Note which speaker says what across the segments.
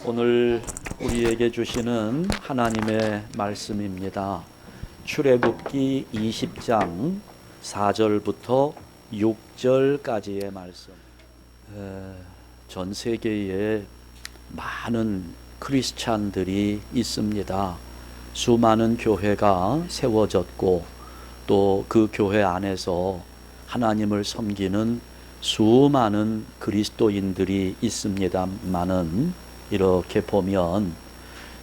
Speaker 1: 오늘 우리에게 주시는 하나님의 말씀입니다. 출애굽기 20장 4절부터 6절까지의 말씀. 전 세계에 많은 크리스찬들이 있습니다. 수많은 교회가 세워졌고 또 그 교회 안에서 하나님을 섬기는 수많은 그리스도인들이 있습니다마는 이렇게 보면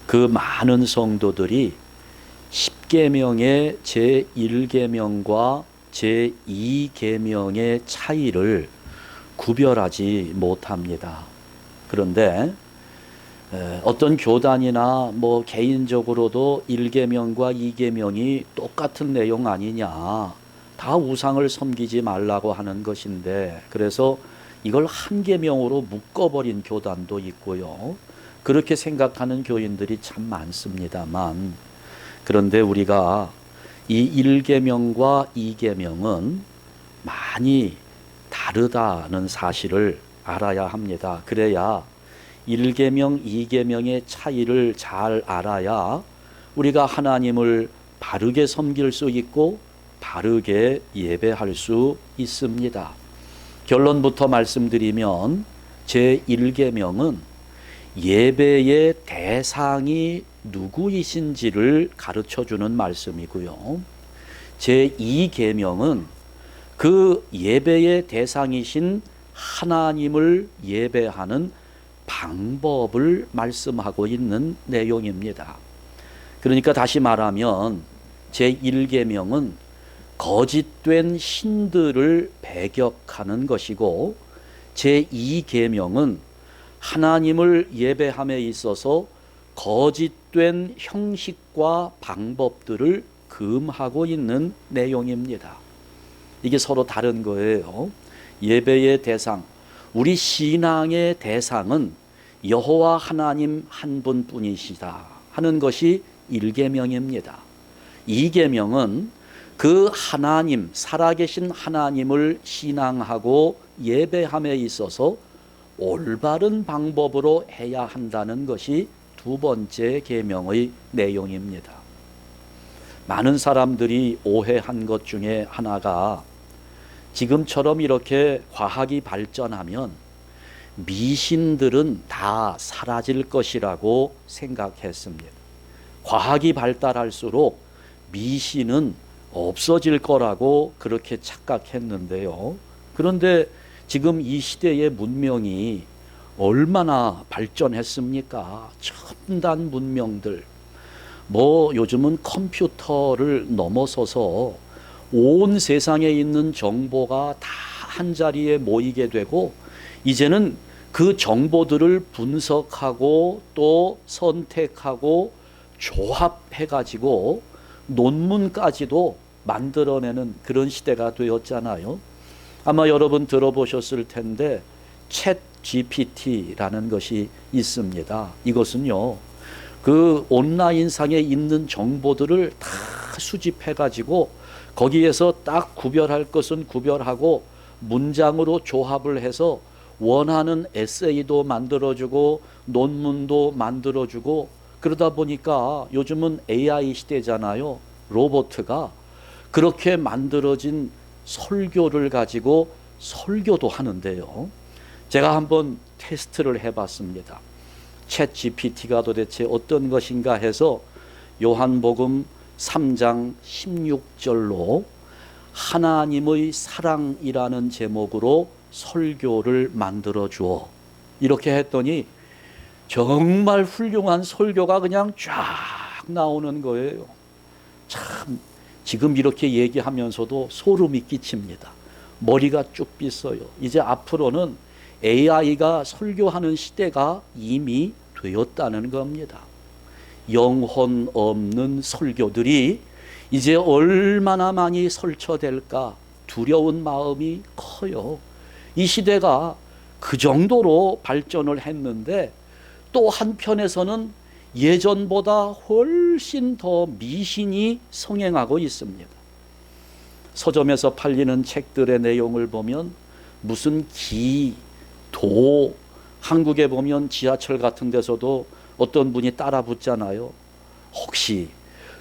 Speaker 1: 그 많은 성도들이 10계명의 제1계명과 제2계명의 차이를 구별하지 못합니다. 그런데 어떤 교단이나 개인적으로도 1계명과 2계명이 똑같은 내용 아니냐, 다 우상을 섬기지 말라고 하는 것인데, 그래서 이걸 한 계명으로 묶어버린 교단도 있고요. 그렇게 생각하는 교인들이 참 많습니다만, 그런데 우리가 이 1계명과 2계명은 많이 다르다는 사실을 알아야 합니다. 그래야 1계명, 2계명의 차이를 잘 알아야 우리가 하나님을 바르게 섬길 수 있고 바르게 예배할 수 있습니다. 결론부터 말씀드리면 제1계명은 예배의 대상이 누구이신지를 가르쳐주는 말씀이고요. 제2계명은 그 예배의 대상이신 하나님을 예배하는 방법을 말씀하고 있는 내용입니다. 그러니까 다시 말하면 제1계명은 거짓된 신들을 배격하는 것이고, 제2계명은 하나님을 예배함에 있어서 거짓된 형식과 방법들을 금하고 있는 내용입니다. 이게 서로 다른 거예요. 예배의 대상, 우리 신앙의 대상은 여호와 하나님 한 분뿐이시다 하는 것이 1계명입니다. 2계명은 그 하나님, 살아계신 하나님을 신앙하고 예배함에 있어서 올바른 방법으로 해야 한다는 것이 두 번째 계명의 내용입니다. 많은 사람들이 오해한 것 중에 하나가, 지금처럼 이렇게 과학이 발전하면 미신들은 다 사라질 것이라고 생각했습니다. 과학이 발달할수록 미신은 없어질 거라고 그렇게 착각했는데요. 그런데 지금 이 시대의 문명이 얼마나 발전했습니까? 첨단 문명들, 요즘은 컴퓨터를 넘어서서 온 세상에 있는 정보가 다 한자리에 모이게 되고, 이제는 그 정보들을 분석하고 또 선택하고 조합해가지고 논문까지도 만들어내는 그런 시대가 되었잖아요. 아마 여러분 들어보셨을 텐데 챗 GPT라는 것이 있습니다. 이것은요, 그 온라인상에 있는 정보들을 다 수집해가지고 거기에서 딱 구별할 것은 구별하고 문장으로 조합을 해서 원하는 에세이도 만들어주고 논문도 만들어주고, 그러다 보니까 요즘은 AI 시대잖아요. 로봇가 그렇게 만들어진 설교를 가지고 설교도 하는데요. 제가 한번 테스트를 해봤습니다. 챗 GPT가 도대체 어떤 것인가 해서 요한복음 3장 16절로 하나님의 사랑이라는 제목으로 설교를 만들어 주어, 이렇게 했더니 정말 훌륭한 설교가 그냥 쫙 나오는 거예요. 참, 지금 이렇게 얘기하면서도 소름이 끼칩니다. 머리가 쭉 빗어요. 이제 앞으로는 AI가 설교하는 시대가 이미 되었다는 겁니다. 영혼 없는 설교들이 이제 얼마나 많이 설쳐될까 두려운 마음이 커요. 이 시대가 그 정도로 발전을 했는데, 또 한편에서는 예전보다 훨씬 더 미신이 성행하고 있습니다. 서점에서 팔리는 책들의 내용을 보면 무슨 기, 도, 한국에 보면 지하철 같은 데서도 어떤 분이 따라 붙잖아요. 혹시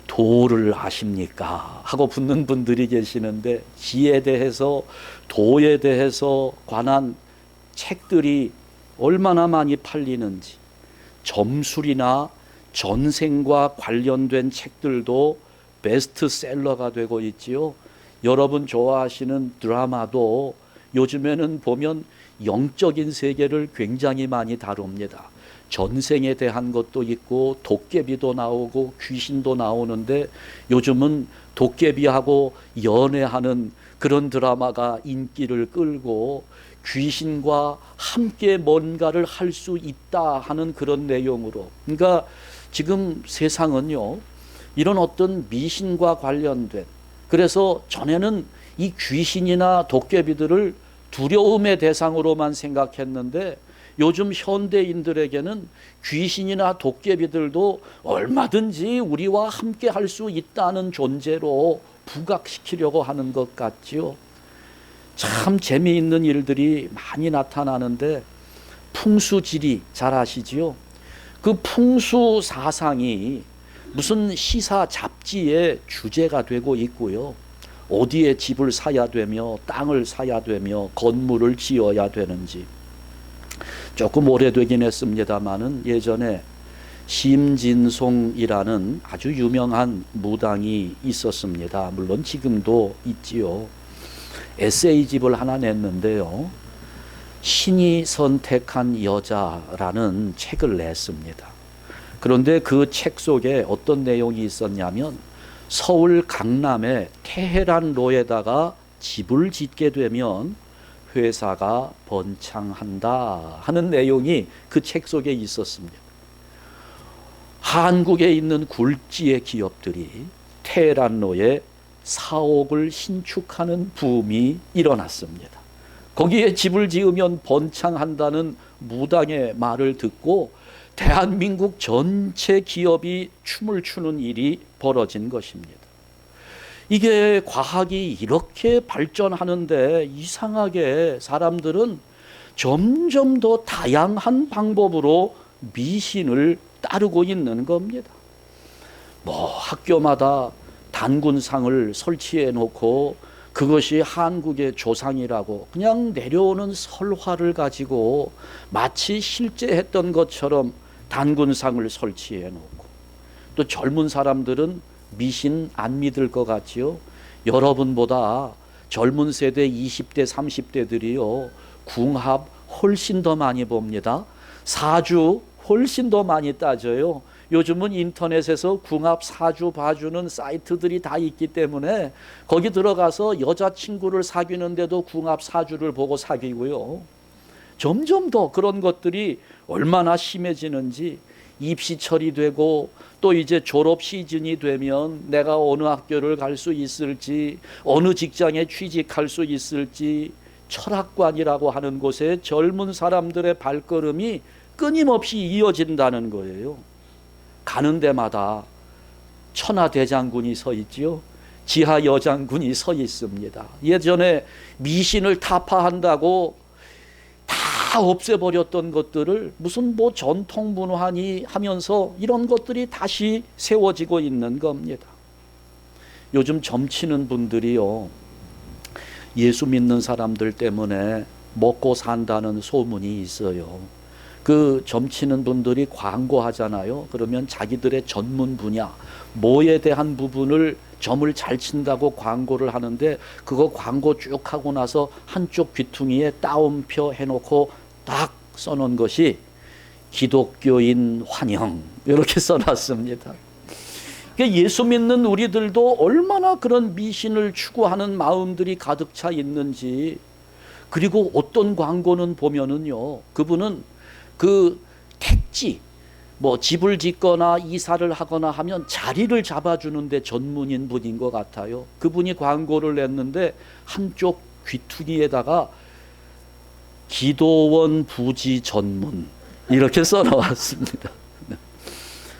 Speaker 1: 도를 아십니까? 하고 붙는 분들이 계시는데, 지에 대해서, 도에 대해서 관한 책들이 얼마나 많이 팔리는지, 점술이나 전생과 관련된 책들도 베스트셀러가 되고 있지요. 여러분 좋아하시는 드라마도 요즘에는 보면 영적인 세계를 굉장히 많이 다룹니다. 전생에 대한 것도 있고 도깨비도 나오고 귀신도 나오는데, 요즘은 도깨비하고 연애하는 그런 드라마가 인기를 끌고 귀신과 함께 뭔가를 할 수 있다 하는 그런 내용으로, 그러니까 지금 세상은요, 이런 어떤 미신과 관련된, 그래서 전에는 이 귀신이나 도깨비들을 두려움의 대상으로만 생각했는데, 요즘 현대인들에게는 귀신이나 도깨비들도 얼마든지 우리와 함께 할 수 있다는 존재로 부각시키려고 하는 것 같지요. 참 재미있는 일들이 많이 나타나는데, 풍수지리 잘 아시지요? 그 풍수 사상이 무슨 시사 잡지의 주제가 되고 있고요. 어디에 집을 사야 되며 땅을 사야 되며 건물을 지어야 되는지. 조금 오래되긴 했습니다마는 예전에 심진송이라는 아주 유명한 무당이 있었습니다. 물론 지금도 있지요. 에세이집을 하나 냈는데요, 신이 선택한 여자라는 책을 냈습니다. 그런데 그 책 속에 어떤 내용이 있었냐면, 서울 강남의 테헤란로에다가 집을 짓게 되면 회사가 번창한다 하는 내용이 그 책 속에 있었습니다. 한국에 있는 굴지의 기업들이 테헤란로에 사옥을 신축하는 붐이 일어났습니다. 거기에 집을 지으면 번창한다는 무당의 말을 듣고 대한민국 전체 기업이 춤을 추는 일이 벌어진 것입니다. 이게 과학이 이렇게 발전하는데 이상하게 사람들은 점점 더 다양한 방법으로 미신을 따르고 있는 겁니다. 뭐 학교마다 단군상을 설치해 놓고 그것이 한국의 조상이라고 그냥 내려오는 설화를 가지고 마치 실제 했던 것처럼 단군상을 설치해 놓고, 또 젊은 사람들은 미신 안 믿을 것 같지요. 여러분보다 젊은 세대 20대 30대들이요 궁합 훨씬 더 많이 봅니다. 사주 훨씬 더 많이 따져요. 요즘은 인터넷에서 궁합 사주 봐주는 사이트들이 다 있기 때문에 거기 들어가서 여자친구를 사귀는데도 궁합 사주를 보고 사귀고요. 점점 더 그런 것들이 얼마나 심해지는지, 입시철이 되고 또 이제 졸업 시즌이 되면 내가 어느 학교를 갈 수 있을지, 어느 직장에 취직할 수 있을지, 철학관이라고 하는 곳에 젊은 사람들의 발걸음이 끊임없이 이어진다는 거예요. 가는 데마다 천하대장군이 서 있지요. 지하여장군이 서 있습니다. 예전에 미신을 타파한다고 다 없애버렸던 것들을 무슨 뭐 전통문화니 하면서 이런 것들이 다시 세워지고 있는 겁니다. 요즘 점치는 분들이요, 예수 믿는 사람들 때문에 먹고 산다는 소문이 있어요. 그 점치는 분들이 광고하잖아요. 그러면 자기들의 전문 분야, 뭐에 대한 부분을 점을 잘 친다고 광고를 하는데, 그거 광고 쭉 하고 나서 한쪽 귀퉁이에 따옴표 해놓고 딱 써놓은 것이 기독교인 환영, 이렇게 써놨습니다. 예수 믿는 우리들도 얼마나 그런 미신을 추구하는 마음들이 가득 차 있는지. 그리고 어떤 광고는 보면은요, 그분은 그 택지, 뭐 집을 짓거나 이사를 하거나 하면 자리를 잡아주는데 전문인 분인 것 같아요. 그분이 광고를 냈는데 한쪽 귀퉁이에다가 기도원 부지 전문, 이렇게 써놓았습니다.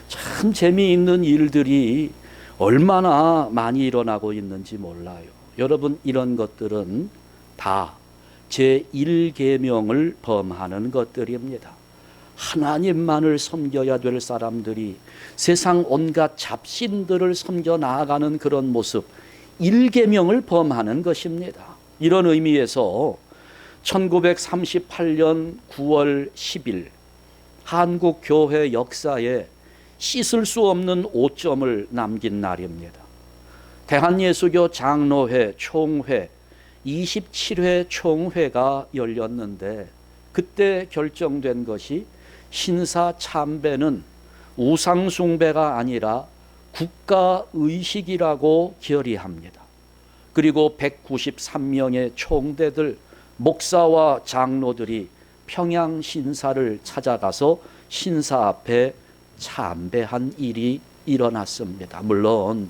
Speaker 1: 참 재미있는 일들이 얼마나 많이 일어나고 있는지 몰라요. 여러분, 이런 것들은 다 제1계명을 범하는 것들입니다. 하나님만을 섬겨야 될 사람들이 세상 온갖 잡신들을 섬겨 나아가는 그런 모습, 1계명을 범하는 것입니다. 이런 의미에서 1938년 9월 10일 한국 교회 역사에 씻을 수 없는 오점을 남긴 날입니다. 대한예수교 장로회 총회 27회 총회가 열렸는데 그때 결정된 것이 신사 참배는 우상 숭배가 아니라 국가의식이라고 결의합니다. 그리고 193명의 총대들, 목사와 장로들이 평양 신사를 찾아가서 신사 앞에 참배한 일이 일어났습니다. 물론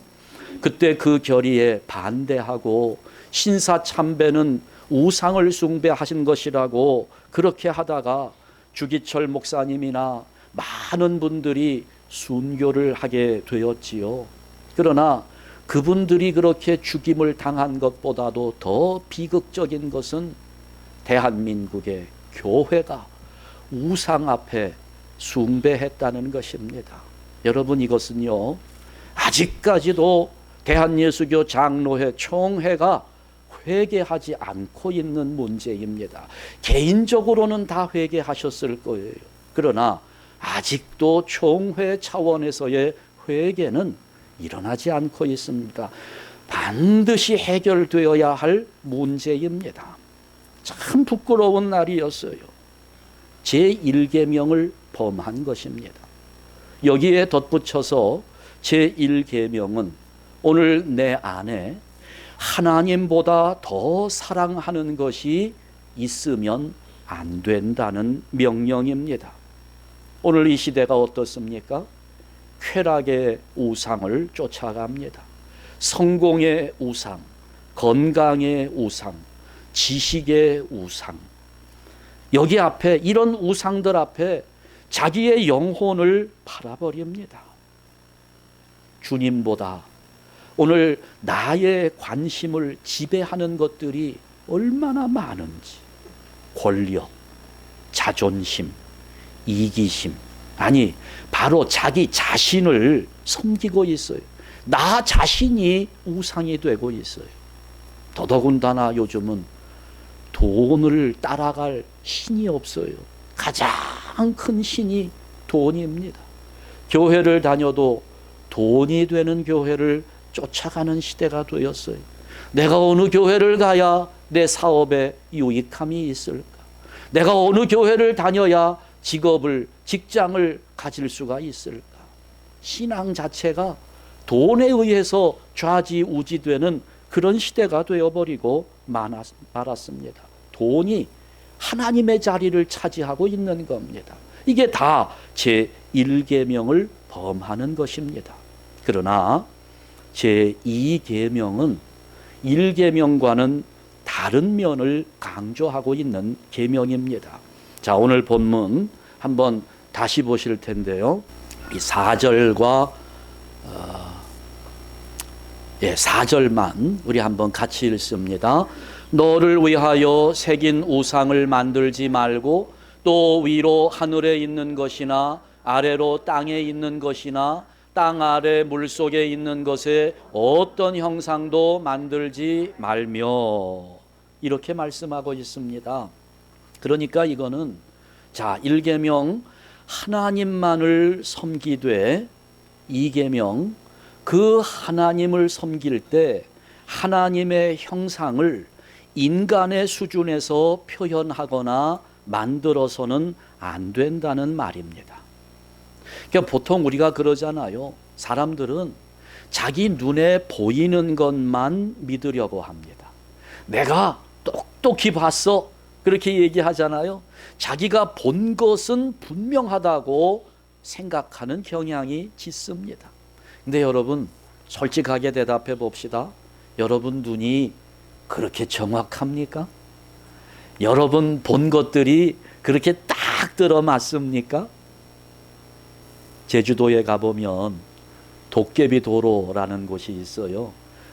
Speaker 1: 그때 그 결의에 반대하고 신사 참배는 우상을 숭배하신 것이라고 그렇게 하다가 주기철 목사님이나 많은 분들이 순교를 하게 되었지요. 그러나 그분들이 그렇게 죽임을 당한 것보다도 더 비극적인 것은 대한민국의 교회가 우상 앞에 숭배했다는 것입니다. 여러분, 이것은요, 아직까지도 대한예수교 장로회 총회가 회개하지 않고 있는 문제입니다. 개인적으로는 다 회개하셨을 거예요. 그러나 아직도 총회 차원에서의 회개는 일어나지 않고 있습니다. 반드시 해결되어야 할 문제입니다. 참 부끄러운 날이었어요. 제1계명을 범한 것입니다. 여기에 덧붙여서 제1계명은 오늘 내 안에 하나님보다 더 사랑하는 것이 있으면 안 된다는 명령입니다. 오늘 이 시대가 어떻습니까? 쾌락의 우상을 쫓아갑니다. 성공의 우상, 건강의 우상, 지식의 우상. 여기 앞에, 이런 우상들 앞에 자기의 영혼을 팔아버립니다. 주님보다 오늘 나의 관심을 지배하는 것들이 얼마나 많은지, 권력, 자존심, 이기심, 아니 바로 자기 자신을 섬기고 있어요. 나 자신이 우상이 되고 있어요. 더더군다나 요즘은 돈을 따라갈 신이 없어요. 가장 큰 신이 돈입니다. 교회를 다녀도 돈이 되는 교회를 쫓아가는 시대가 되었어요. 내가 어느 교회를 가야 내 사업에 유익함이 있을까? 내가 어느 교회를 다녀야 직장을 가질 수가 있을까? 신앙 자체가 돈에 의해서 좌지우지되는 그런 시대가 되어버리고 말았습니다. 돈이 하나님의 자리를 차지하고 있는 겁니다. 이게 다 제1계명을 범하는 것입니다. 그러나 제2계명은 1계명과는 다른 면을 강조하고 있는 계명입니다. 자, 오늘 본문 한번 다시 보실 텐데요. 이 4절과 4절만 우리 한번 같이 읽습니다. 너를 위하여 새긴 우상을 만들지 말고 또 위로 하늘에 있는 것이나 아래로 땅에 있는 것이나 땅 아래 물속에 있는 것에 어떤 형상도 만들지 말며, 이렇게 말씀하고 있습니다. 그러니까 이거는 1계명 하나님만을 섬기되 2계명 그 하나님을 섬길 때 하나님의 형상을 인간의 수준에서 표현하거나 만들어서는 안 된다는 말입니다. 그러니까 보통 우리가 그러잖아요. 사람들은 자기 눈에 보이는 것만 믿으려고 합니다. 내가 똑똑히 봤어, 그렇게 얘기하잖아요. 자기가 본 것은 분명하다고 생각하는 경향이 짙습니다. 근데 여러분, 솔직하게 대답해 봅시다. 여러분 눈이 그렇게 정확합니까? 여러분 본 것들이 그렇게 딱 들어맞습니까? 제주도에 가보면 도깨비 도로라는 곳이 있어요.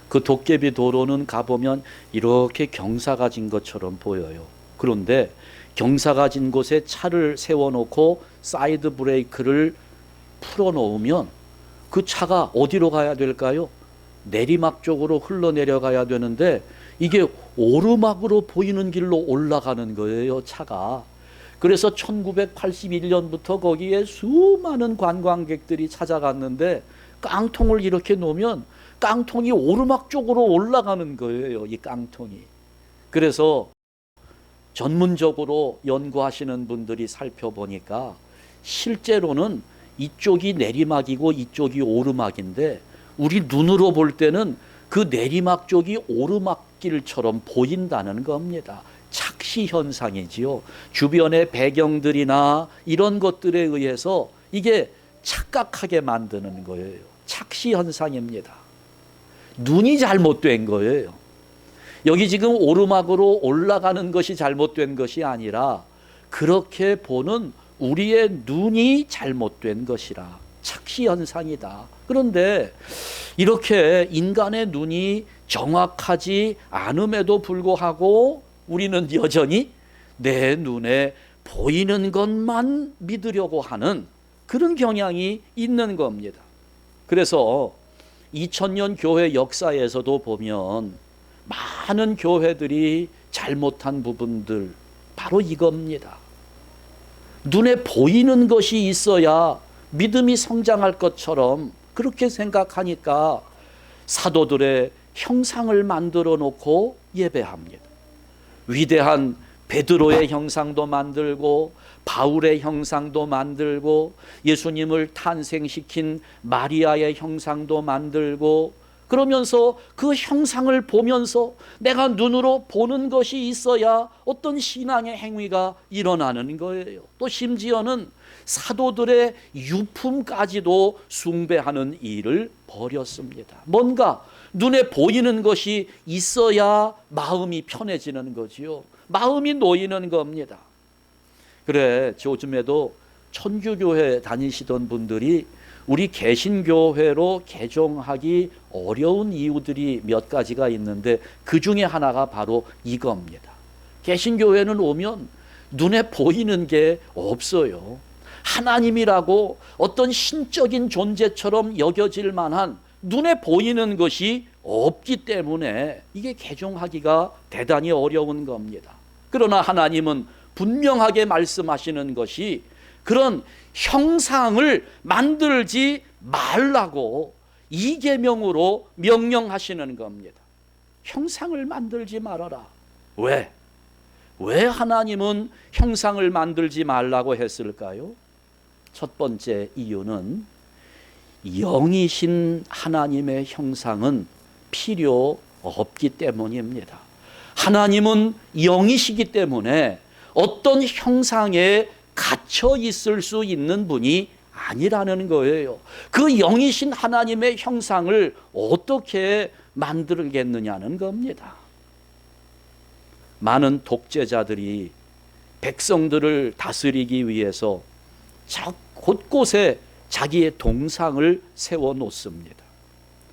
Speaker 1: 그 도깨비 도로는 가보면 이렇게 경사가 진 것처럼 보여요. 그런데 경사가 진 곳에 차를 세워놓고 사이드 브레이크를 풀어놓으면 그 차가 어디로 가야 될까요? 내리막 쪽으로 흘러내려가야 되는데 이게 오르막으로 보이는 길로 올라가는 거예요, 차가. 그래서 1981년부터 거기에 수많은 관광객들이 찾아갔는데 깡통을 이렇게 놓으면 깡통이 오르막 쪽으로 올라가는 거예요, 이 깡통이. 그래서 전문적으로 연구하시는 분들이 살펴보니까 실제로는 이쪽이 내리막이고 이쪽이 오르막인데 우리 눈으로 볼 때는 그 내리막 쪽이 오르막길처럼 보인다는 겁니다. 착시 현상이지요. 주변의 배경들이나 이런 것들에 의해서 이게 착각하게 만드는 거예요. 착시 현상입니다. 눈이 잘못된 거예요. 여기 지금 오르막으로 올라가는 것이 잘못된 것이 아니라 그렇게 보는 우리의 눈이 잘못된 것이라 착시 현상이다. 그런데 이렇게 인간의 눈이 정확하지 않음에도 불구하고 우리는 여전히 내 눈에 보이는 것만 믿으려고 하는 그런 경향이 있는 겁니다. 그래서 2000년 교회 역사에서도 보면 많은 교회들이 잘못한 부분들 바로 이겁니다. 눈에 보이는 것이 있어야 믿음이 성장할 것처럼 그렇게 생각하니까 사도들의 형상을 만들어 놓고 예배합니다. 위대한 베드로의 형상도 만들고 바울의 형상도 만들고 예수님을 탄생시킨 마리아의 형상도 만들고 그러면서 그 형상을 보면서 내가 눈으로 보는 것이 있어야 어떤 신앙의 행위가 일어나는 거예요. 또 심지어는 사도들의 유품까지도 숭배하는 일을 벌였습니다. 뭔가 눈에 보이는 것이 있어야 마음이 편해지는 거지요. 마음이 놓이는 겁니다. 그래, 요즘에도 천주교회 다니시던 분들이 우리 개신교회로 개종하기 어려운 이유들이 몇 가지가 있는데 그 중에 하나가 바로 이겁니다. 개신교회는 오면 눈에 보이는 게 없어요. 하나님이라고 어떤 신적인 존재처럼 여겨질 만한 눈에 보이는 것이 없기 때문에 이게 개종하기가 대단히 어려운 겁니다. 그러나 하나님은 분명하게 말씀하시는 것이 그런 형상을 만들지 말라고 이 계명으로 명령하시는 겁니다. 형상을 만들지 말아라. 왜? 왜 하나님은 형상을 만들지 말라고 했을까요? 첫 번째 이유는 영이신 하나님의 형상은 필요 없기 때문입니다. 하나님은 영이시기 때문에 어떤 형상에 갇혀 있을 수 있는 분이 아니라는 거예요. 그 영이신 하나님의 형상을 어떻게 만들겠느냐는 겁니다. 많은 독재자들이 백성들을 다스리기 위해서 곳곳에 자기의 동상을 세워놓습니다.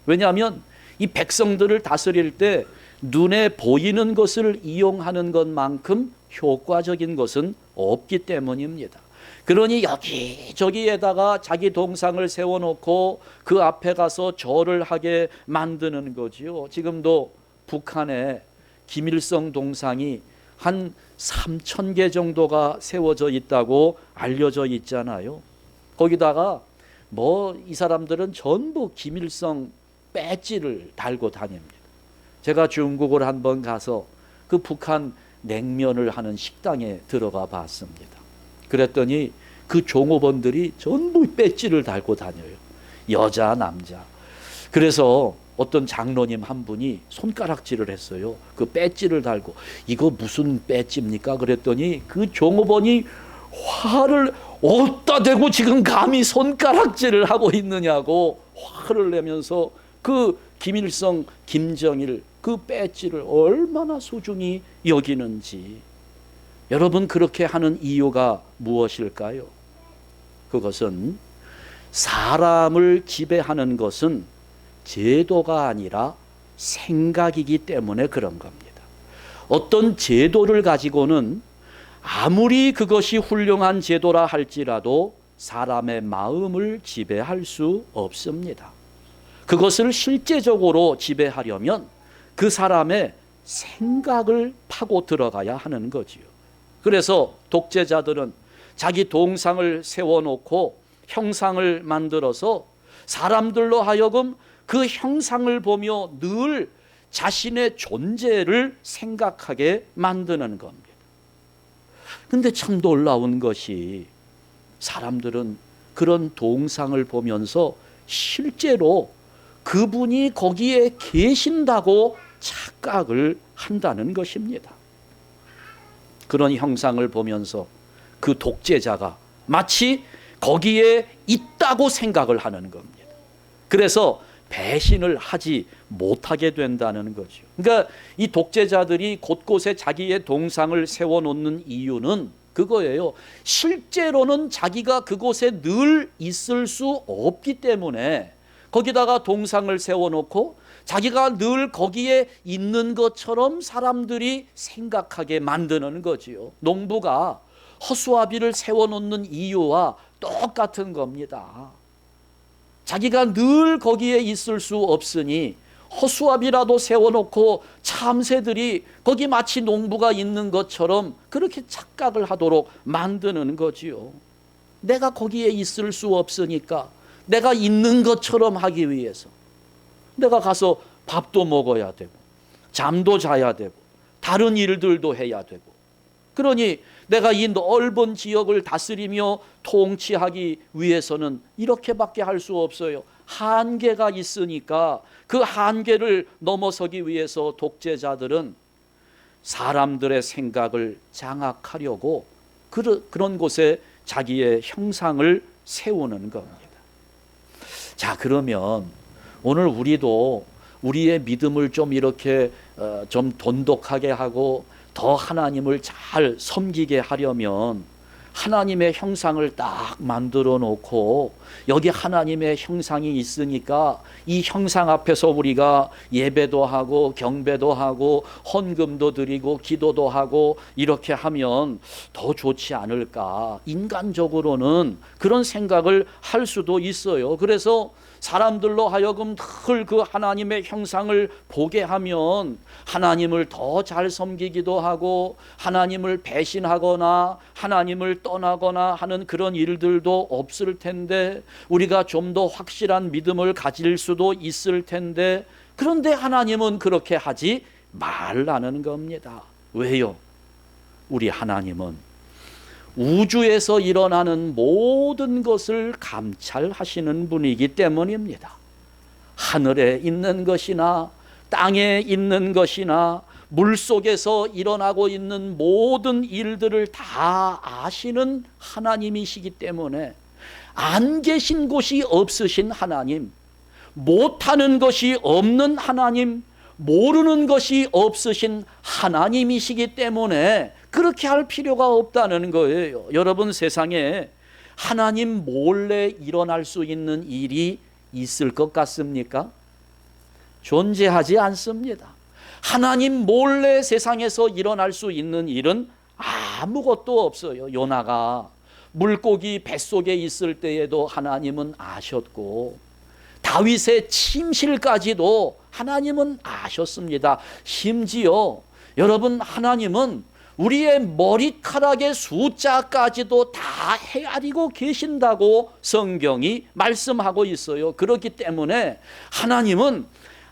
Speaker 1: 왜냐하면 이 백성들을 다스릴 때 눈에 보이는 것을 이용하는 것만큼 효과적인 것은 없기 때문입니다. 그러니 여기저기에다가 자기 동상을 세워놓고 그 앞에 가서 절을 하게 만드는 거지요. 지금도 북한에 김일성 동상이 한 3,000개 정도가 세워져 있다고 알려져 있잖아요. 거기다가 이 사람들은 전부 김일성 배지를 달고 다닙니다. 제가 중국을 한번 가서 그 북한 냉면을 하는 식당에 들어가 봤습니다. 그랬더니 그 종업원들이 전부 배지를 달고 다녀요. 여자, 남자. 그래서 어떤 장로님 한 분이 손가락질을 했어요. 그 배지를 달고 이거 무슨 배지입니까? 그랬더니 그 종업원이 화를 어디다 대고 지금 감히 손가락질을 하고 있느냐고 화를 내면서 그 김일성, 김정일 그 배지를 얼마나 소중히 여기는지. 여러분, 그렇게 하는 이유가 무엇일까요? 그것은 사람을 지배하는 것은 제도가 아니라 생각이기 때문에 그런 겁니다. 어떤 제도를 가지고는 아무리 그것이 훌륭한 제도라 할지라도 사람의 마음을 지배할 수 없습니다. 그것을 실제적으로 지배하려면 그 사람의 생각을 파고 들어가야 하는 거지요. 그래서 독재자들은 자기 동상을 세워놓고 형상을 만들어서 사람들로 하여금 그 형상을 보며 늘 자신의 존재를 생각하게 만드는 겁니다. 근데 참 놀라운 것이 사람들은 그런 동상을 보면서 실제로 그분이 거기에 계신다고 착각을 한다는 것입니다. 그런 형상을 보면서 그 독재자가 마치 거기에 있다고 생각을 하는 겁니다. 그래서 배신을 하지 못하게 된다는 거죠. 그러니까 이 독재자들이 곳곳에 자기의 동상을 세워놓는 이유는 그거예요. 실제로는 자기가 그곳에 늘 있을 수 없기 때문에 거기다가 동상을 세워놓고 자기가 늘 거기에 있는 것처럼 사람들이 생각하게 만드는 거지요. 농부가 허수아비를 세워놓는 이유와 똑같은 겁니다. 자기가 늘 거기에 있을 수 없으니 허수아비라도 세워놓고 참새들이 거기 마치 농부가 있는 것처럼 그렇게 착각을 하도록 만드는 거지요. 내가 거기에 있을 수 없으니까 내가 있는 것처럼 하기 위해서 내가 가서 밥도 먹어야 되고 잠도 자야 되고 다른 일들도 해야 되고, 그러니 내가 이 넓은 지역을 다스리며 통치하기 위해서는 이렇게밖에 할 수 없어요. 한계가 있으니까 그 한계를 넘어서기 위해서 독재자들은 사람들의 생각을 장악하려고 그런 곳에 자기의 형상을 세우는 겁니다. 자, 그러면 오늘 우리도 우리의 믿음을 좀 이렇게 좀 돈독하게 하고 더 하나님을 잘 섬기게 하려면 하나님의 형상을 딱 만들어 놓고 여기 하나님의 형상이 있으니까 이 형상 앞에서 우리가 예배도 하고 경배도 하고 헌금도 드리고 기도도 하고 이렇게 하면 더 좋지 않을까, 인간적으로는 그런 생각을 할 수도 있어요. 그래서 사람들로 하여금 늘 그 하나님의 형상을 보게 하면 하나님을 더 잘 섬기기도 하고 하나님을 배신하거나 하나님을 떠나거나 하는 그런 일들도 없을 텐데, 우리가 좀 더 확실한 믿음을 가질 수도 있을 텐데, 그런데 하나님은 그렇게 하지 말라는 겁니다. 왜요? 우리 하나님은 우주에서 일어나는 모든 것을 감찰하시는 분이기 때문입니다. 하늘에 있는 것이나 땅에 있는 것이나 물속에서 일어나고 있는 모든 일들을 다 아시는 하나님이시기 때문에 안 계신 곳이 없으신 하나님, 못하는 것이 없는 하나님, 모르는 것이 없으신 하나님이시기 때문에 그렇게 할 필요가 없다는 거예요. 여러분, 세상에 하나님 몰래 일어날 수 있는 일이 있을 것 같습니까? 존재하지 않습니다. 하나님 몰래 세상에서 일어날 수 있는 일은 아무것도 없어요. 요나가 물고기 뱃속에 있을 때에도 하나님은 아셨고, 다윗의 침실까지도 하나님은 아셨습니다. 심지어 여러분, 하나님은 우리의 머리카락의 숫자까지도 다 헤아리고 계신다고 성경이 말씀하고 있어요. 그렇기 때문에 하나님은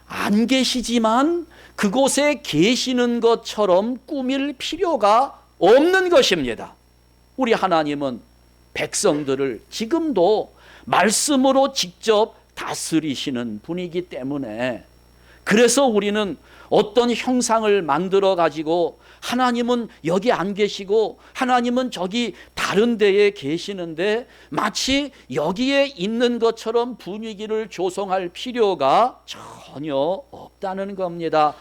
Speaker 1: 안 계시지만 그곳에 계시는 것처럼 꾸밀 필요가 없는 것입니다. 우리 하나님은 백성들을 지금도 말씀으로 직접 다스리시는 분이기 때문에, 그래서 우리는 어떤 형상을 만들어 가지고 하나님은 여기 안 계시고 하나님은 저기 다른 데에 계시는데 마치 여기에 있는 것처럼 분위기를 조성할 필요가 전혀 없다는 겁니다.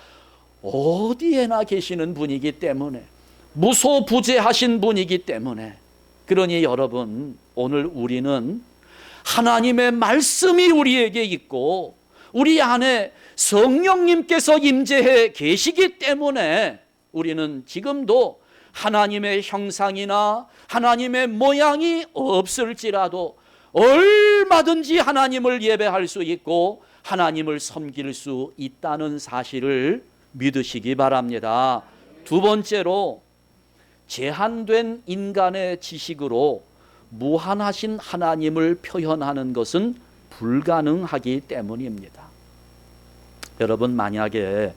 Speaker 1: 어디에나 계시는 분이기 때문에, 무소부재하신 분이기 때문에. 그러니 여러분, 오늘 우리는 하나님의 말씀이 우리에게 있고 우리 안에 성령님께서 임재해 계시기 때문에 우리는 지금도 하나님의 형상이나 하나님의 모양이 없을지라도 얼마든지 하나님을 예배할 수 있고 하나님을 섬길 수 있다는 사실을 믿으시기 바랍니다. 두 번째로, 제한된 인간의 지식으로 무한하신 하나님을 표현하는 것은 불가능하기 때문입니다. 여러분, 만약에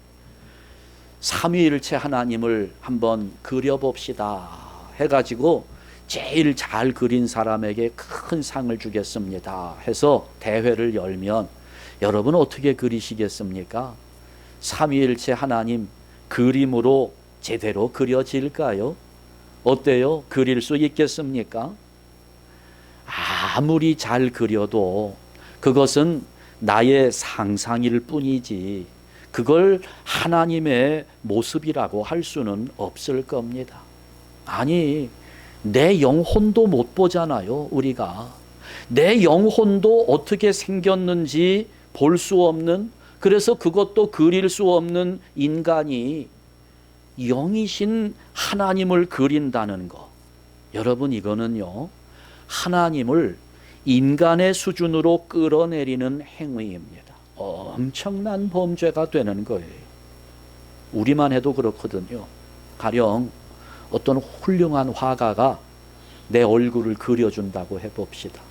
Speaker 1: 삼위일체 하나님을 한번 그려봅시다 해가지고 제일 잘 그린 사람에게 큰 상을 주겠습니다 해서 대회를 열면 여러분 어떻게 그리시겠습니까? 삼위일체 하나님 그림으로 제대로 그려질까요? 어때요? 그릴 수 있겠습니까? 아무리 잘 그려도 그것은 나의 상상일 뿐이지 그걸 하나님의 모습이라고 할 수는 없을 겁니다. 아니, 내 영혼도 못 보잖아요, 우리가. 내 영혼도 어떻게 생겼는지 볼 수 없는, 그래서 그것도 그릴 수 없는 인간이 영이신 하나님을 그린다는 거. 여러분, 이거는요, 하나님을 인간의 수준으로 끌어내리는 행위입니다. 엄청난 범죄가 되는 거예요. 우리만 해도 그렇거든요. 가령 어떤 훌륭한 화가가 내 얼굴을 그려준다고 해봅시다.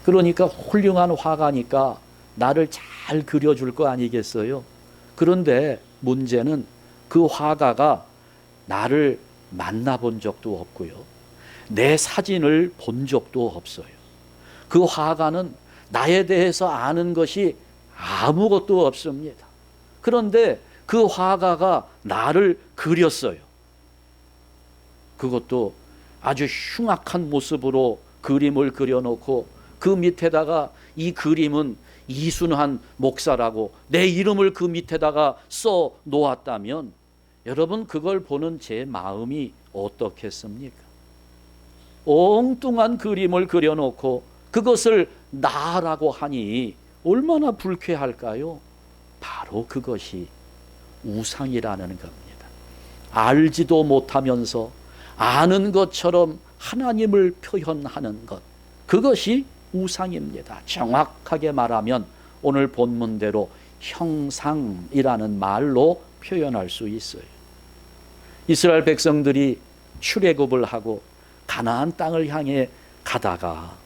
Speaker 1: 그러니까 훌륭한 화가니까 나를 잘 그려줄 거 아니겠어요? 그런데 문제는 그 화가가 나를 만나본 적도 없고요. 내 사진을 본 적도 없어요. 그 화가는 나에 대해서 아는 것이 아무것도 없습니다. 그런데 그 화가가 나를 그렸어요. 그것도 아주 흉악한 모습으로 그림을 그려놓고 그 밑에다가 이 그림은 이순환 목사라고 내 이름을 그 밑에다가 써 놓았다면 여러분, 그걸 보는 제 마음이 어떻겠습니까? 엉뚱한 그림을 그려놓고 그것을 나라고 하니 얼마나 불쾌할까요? 바로 그것이 우상이라는 겁니다. 알지도 못하면서 아는 것처럼 하나님을 표현하는 것, 그것이 우상입니다. 정확하게 말하면 오늘 본문대로 형상이라는 말로 표현할 수 있어요. 이스라엘 백성들이 출애굽을 하고 가나안 땅을 향해 가다가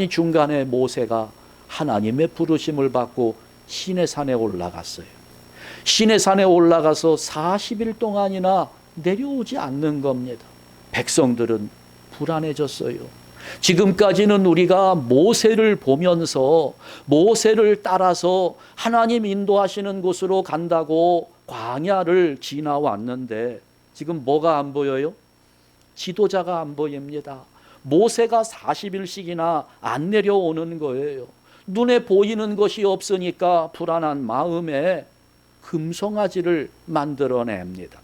Speaker 1: 중간에 모세가 하나님의 부르심을 받고 시내산에 올라갔어요. 시내산에 올라가서 40일 동안이나 내려오지 않는 겁니다. 백성들은 불안해졌어요. 지금까지는 우리가 모세를 보면서 모세를 따라서 하나님 인도하시는 곳으로 간다고 광야를 지나왔는데 지금 뭐가 안 보여요? 지도자가 안 보입니다. 모세가 40일씩이나 안 내려오는 거예요. 눈에 보이는 것이 없으니까 불안한 마음에 금송아지를 만들어냅니다.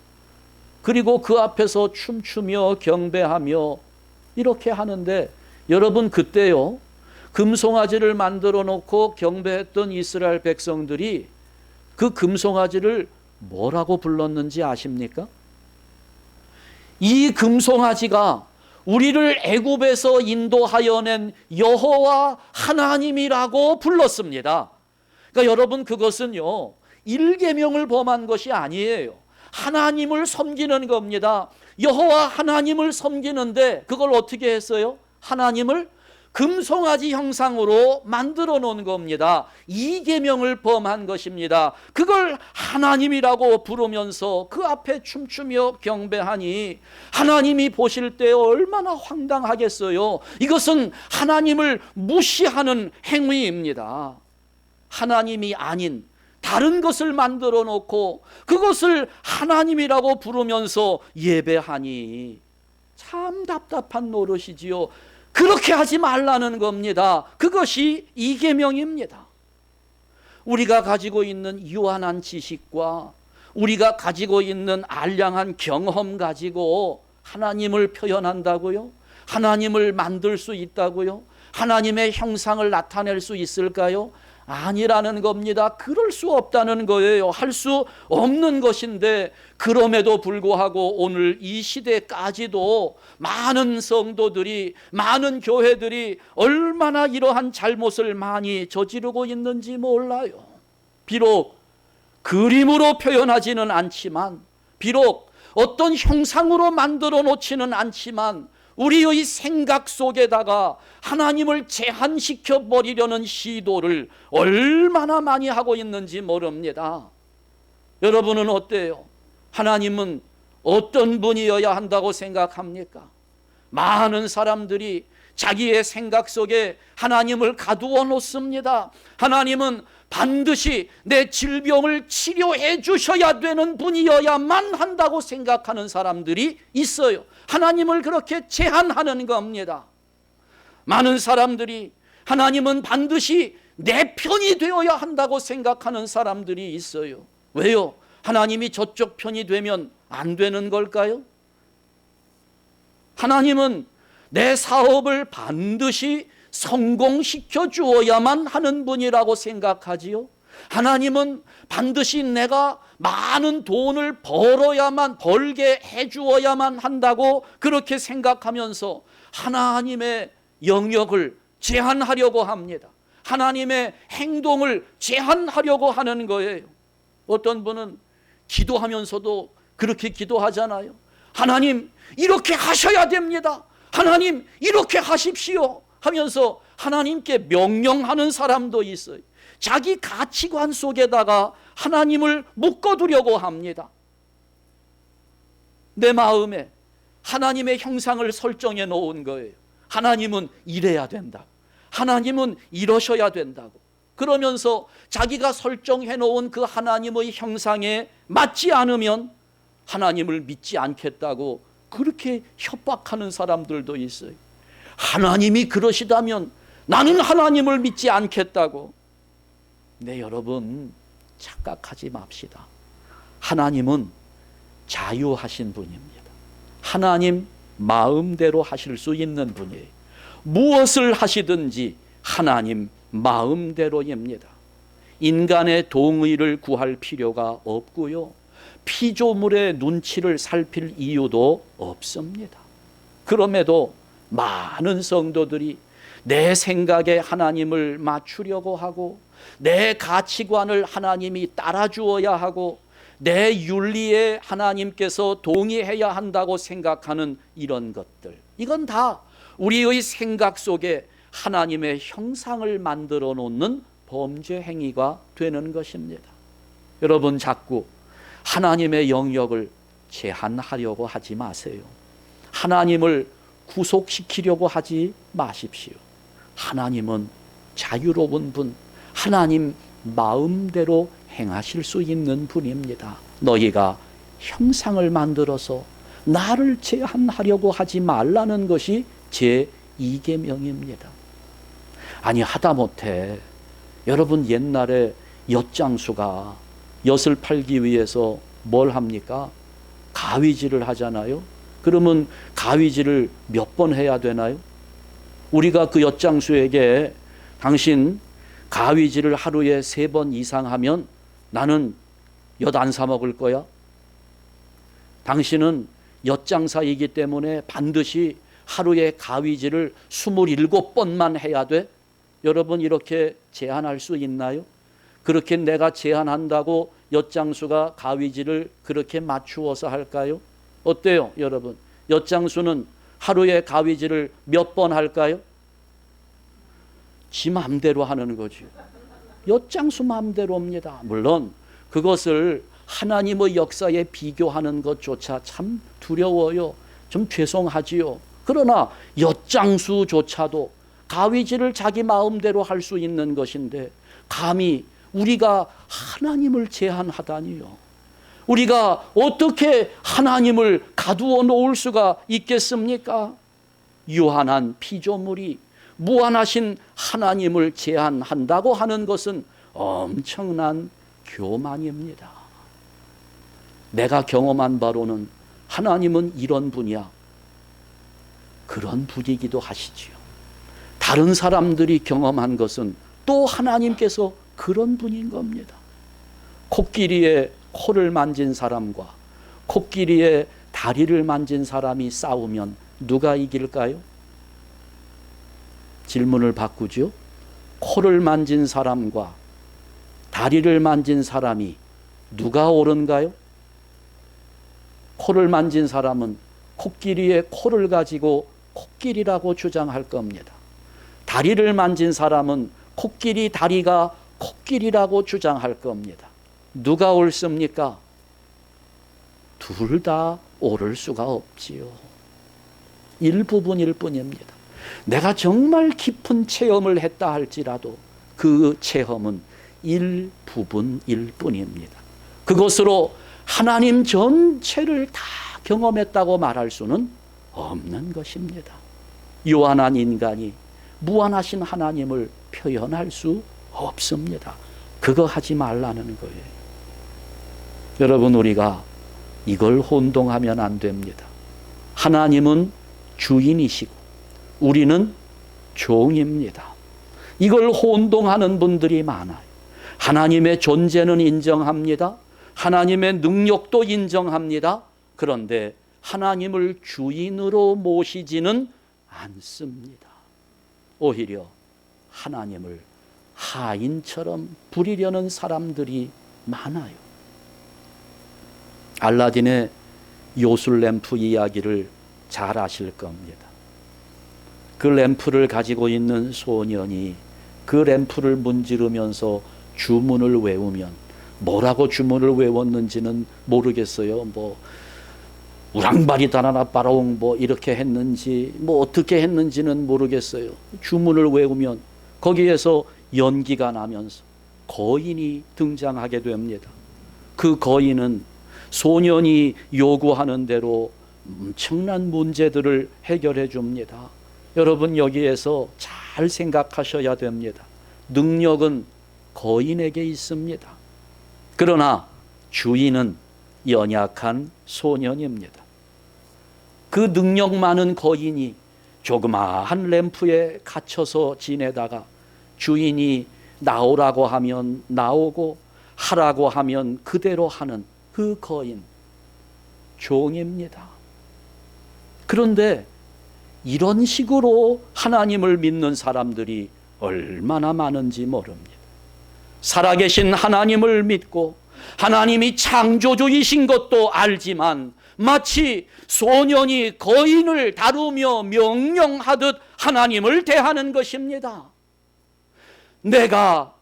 Speaker 1: 그리고 그 앞에서 춤추며 경배하며 이렇게 하는데 여러분, 그때요, 금송아지를 만들어 놓고 경배했던 이스라엘 백성들이 그 금송아지를 뭐라고 불렀는지 아십니까? 이 금송아지가 우리를 애굽에서 인도하여 낸 여호와 하나님이라고 불렀습니다. 그러니까 여러분, 그것은요, 일계명을 범한 것이 아니에요. 하나님을 섬기는 겁니다. 여호와 하나님을 섬기는데 그걸 어떻게 했어요? 하나님을 금송아지 형상으로 만들어 놓은 겁니다. 이계명을 범한 것입니다. 그걸 하나님이라고 부르면서 그 앞에 춤추며 경배하니 하나님이 보실 때 얼마나 황당하겠어요. 이것은 하나님을 무시하는 행위입니다. 하나님이 아닌 다른 것을 만들어 놓고 그것을 하나님이라고 부르면서 예배하니 참 답답한 노릇이지요. 그렇게 하지 말라는 겁니다. 그것이 이계명입니다. 우리가 가지고 있는 유한한 지식과 우리가 가지고 있는 알량한 경험 가지고 하나님을 표현한다고요? 하나님을 만들 수 있다고요? 하나님의 형상을 나타낼 수 있을까요? 아니라는 겁니다. 그럴 수 없다는 거예요. 할 수 없는 것인데, 그럼에도 불구하고 오늘 이 시대까지도 많은 성도들이, 많은 교회들이 얼마나 이러한 잘못을 많이 저지르고 있는지 몰라요. 비록 그림으로 표현하지는 않지만, 비록 어떤 형상으로 만들어 놓지는 않지만, 우리의 생각 속에다가 하나님을 제한시켜 버리려는 시도를 얼마나 많이 하고 있는지 모릅니다. 여러분은 어때요? 하나님은 어떤 분이어야 한다고 생각합니까? 많은 사람들이 자기의 생각 속에 하나님을 가두어 놓습니다. 하나님은 반드시 내 질병을 치료해 주셔야 되는 분이어야만 한다고 생각하는 사람들이 있어요. 하나님을 그렇게 제한하는 겁니다. 많은 사람들이 하나님은 반드시 내 편이 되어야 한다고 생각하는 사람들이 있어요. 왜요? 하나님이 저쪽 편이 되면 안 되는 걸까요? 하나님은 내 사업을 반드시 성공시켜 주어야만 하는 분이라고 생각하지요. 하나님은 반드시 내가 많은 돈을 벌게 해 주어야만 한다고 그렇게 생각하면서 하나님의 영역을 제한하려고 합니다. 하나님의 행동을 제한하려고 하는 거예요. 어떤 분은 기도하면서도 그렇게 기도하잖아요. 하나님, 이렇게 하셔야 됩니다. 하나님, 이렇게 하십시오 하면서 하나님께 명령하는 사람도 있어요. 자기 가치관 속에다가 하나님을 묶어두려고 합니다. 내 마음에 하나님의 형상을 설정해 놓은 거예요. 하나님은 이래야 된다. 하나님은 이러셔야 된다고. 그러면서 자기가 설정해 놓은 그 하나님의 형상에 맞지 않으면 하나님을 믿지 않겠다고 그렇게 협박하는 사람들도 있어요. 하나님이 그러시다면 나는 하나님을 믿지 않겠다고. 네, 여러분, 착각하지 맙시다. 하나님은 자유하신 분입니다. 하나님 마음대로 하실 수 있는 분이에요. 무엇을 하시든지 하나님 마음대로입니다. 인간의 동의를 구할 필요가 없고요, 피조물의 눈치를 살필 이유도 없습니다. 그럼에도 많은 성도들이 내 생각에 하나님을 맞추려고 하고, 내 가치관을 하나님이 따라주어야 하고, 내 윤리에 하나님께서 동의해야 한다고 생각하는 이런 것들, 이건 다 우리의 생각 속에 하나님의 형상을 만들어 놓는 범죄 행위가 되는 것입니다. 여러분, 자꾸 하나님의 영역을 제한하려고 하지 마세요. 하나님을 구속시키려고 하지 마십시오. 하나님은 자유로운 분, 하나님 마음대로 행하실 수 있는 분입니다. 너희가 형상을 만들어서 나를 제한하려고 하지 말라는 것이 제 2계명입니다. 아니, 하다못해 여러분, 옛날에 엿장수가 엿을 팔기 위해서 뭘 합니까? 가위질을 하잖아요. 그러면 가위질을 몇 번 해야 되나요? 우리가 그 엿장수에게 당신 가위질을 하루에 3번 이상 하면 나는 엿 안 사 먹을 거야. 당신은 엿장사이기 때문에 반드시 하루에 가위질을 27번만 해야 돼. 여러분, 이렇게 제한할 수 있나요? 그렇게 내가 제한한다고 엿장수가 가위질을 그렇게 맞추어서 할까요? 어때요, 여러분? 엿장수는 하루에 가위질을 몇 번 할까요? 지 맘대로 하는 거죠. 엿장수 맘대로입니다. 물론 그것을 하나님의 역사에 비교하는 것조차 참 두려워요. 좀 죄송하지요. 그러나 엿장수조차도 가위질을 자기 마음대로 할 수 있는 것인데, 감히 우리가 하나님을 제한하다니요. 우리가 어떻게 하나님을 가두어 놓을 수가 있겠습니까? 유한한 피조물이 무한하신 하나님을 제한한다고 하는 것은 엄청난 교만입니다. 내가 경험한 바로는 하나님은 이런 분이야, 그런 분이기도 하시지요. 다른 사람들이 경험한 것은 또 하나님께서 그런 분인 겁니다. 코끼리의 코를 만진 사람과 코끼리의 다리를 만진 사람이 싸우면 누가 이길까요? 질문을 바꾸죠. 코를 만진 사람과 다리를 만진 사람이 누가 옳은가요? 코를 만진 사람은 코끼리의 코를 가지고 코끼리라고 주장할 겁니다. 다리를 만진 사람은 코끼리 다리가 코끼리라고 주장할 겁니다. 누가 옳습니까? 둘 다 옳을 수가 없지요. 일부분일 뿐입니다. 내가 정말 깊은 체험을 했다 할지라도 그 체험은 일부분일 뿐입니다. 그것으로 하나님 전체를 다 경험했다고 말할 수는 없는 것입니다. 요한한 인간이 무한하신 하나님을 표현할 수 없습니다. 그거 하지 말라는 거예요. 여러분, 우리가 이걸 혼동하면 안 됩니다. 하나님은 주인이시고 우리는 종입니다. 이걸 혼동하는 분들이 많아요. 하나님의 존재는 인정합니다. 하나님의 능력도 인정합니다. 그런데 하나님을 주인으로 모시지는 않습니다. 오히려 하나님을 하인처럼 부리려는 사람들이 많아요. 알라딘의 요술 램프 이야기를 잘 아실 겁니다. 그 램프를 가지고 있는 소년이 그 램프를 문지르면서 주문을 외우면, 뭐라고 주문을 외웠는지는 모르겠어요. 우랑바리다나나 빠라옹 이렇게 했는지 어떻게 했는지는 모르겠어요. 주문을 외우면 거기에서 연기가 나면서 거인이 등장하게 됩니다. 그 거인은 소년이 요구하는 대로 엄청난 문제들을 해결해 줍니다. 여러분, 여기에서 잘 생각하셔야 됩니다. 능력은 거인에게 있습니다. 그러나 주인은 연약한 소년입니다. 그 능력 많은 거인이 조그마한 램프에 갇혀서 지내다가 주인이 나오라고 하면 나오고 하라고 하면 그대로 하는 그 거인, 종입니다. 그런데 이런 식으로 하나님을 믿는 사람들이 얼마나 많은지 모릅니다. 살아계신 하나님을 믿고 하나님이 창조주이신 것도 알지만 마치 소년이 거인을 다루며 명령하듯 하나님을 대하는 것입니다. 내가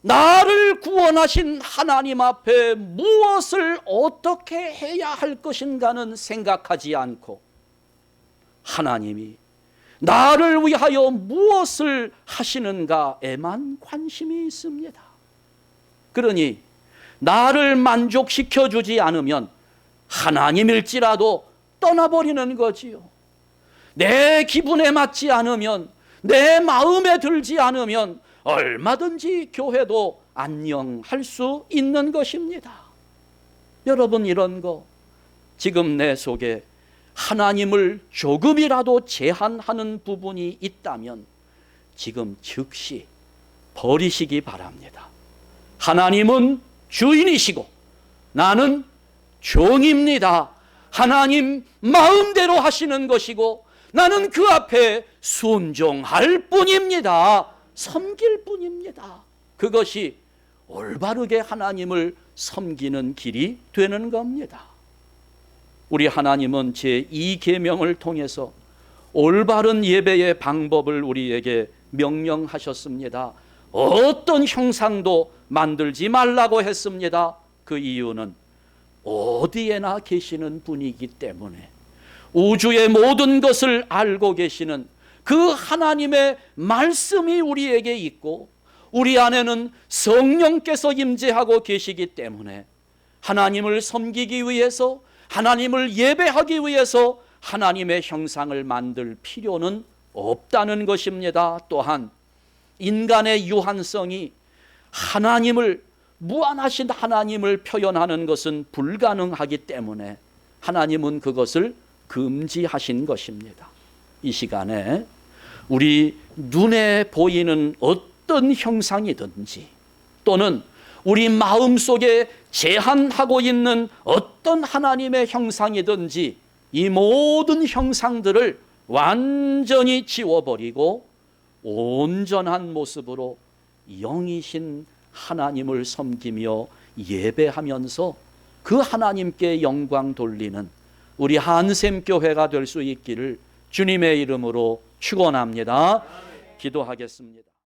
Speaker 1: 나를 구원하신 하나님 앞에 무엇을 어떻게 해야 할 것인가는 생각하지 않고 하나님이 나를 위하여 무엇을 하시는가에만 관심이 있습니다. 그러니 나를 만족시켜 주지 않으면 하나님일지라도 떠나버리는 거지요. 내 기분에 맞지 않으면, 내 마음에 들지 않으면 얼마든지 교회도 안녕할 수 있는 것입니다. 여러분, 이런 거 지금 내 속에 하나님을 조금이라도 제한하는 부분이 있다면 지금 즉시 버리시기 바랍니다. 하나님은 주인이시고 나는 종입니다. 하나님 마음대로 하시는 것이고 나는 그 앞에 순종할 뿐입니다. 섬길 뿐입니다. 그것이 올바르게 하나님을 섬기는 길이 되는 겁니다. 우리 하나님은 제2계명을 통해서 올바른 예배의 방법을 우리에게 명령하셨습니다. 어떤 형상도 만들지 말라고 했습니다. 그 이유는 어디에나 계시는 분이기 때문에, 우주의 모든 것을 알고 계시는 그 하나님의 말씀이 우리에게 있고 우리 안에는 성령께서 임재하고 계시기 때문에 하나님을 섬기기 위해서, 하나님을 예배하기 위해서 하나님의 형상을 만들 필요는 없다는 것입니다. 또한 인간의 유한성이 하나님을, 무한하신 하나님을 표현하는 것은 불가능하기 때문에 하나님은 그것을 금지하신 것입니다. 이 시간에 우리 눈에 보이는 어떤 형상이든지 또는 우리 마음속에 제한하고 있는 어떤 하나님의 형상이든지 이 모든 형상들을 완전히 지워버리고 온전한 모습으로 영이신 하나님을 섬기며 예배하면서 그 하나님께 영광 돌리는 우리 한샘교회가 될 수 있기를 주님의 이름으로 축원합니다. 기도하겠습니다.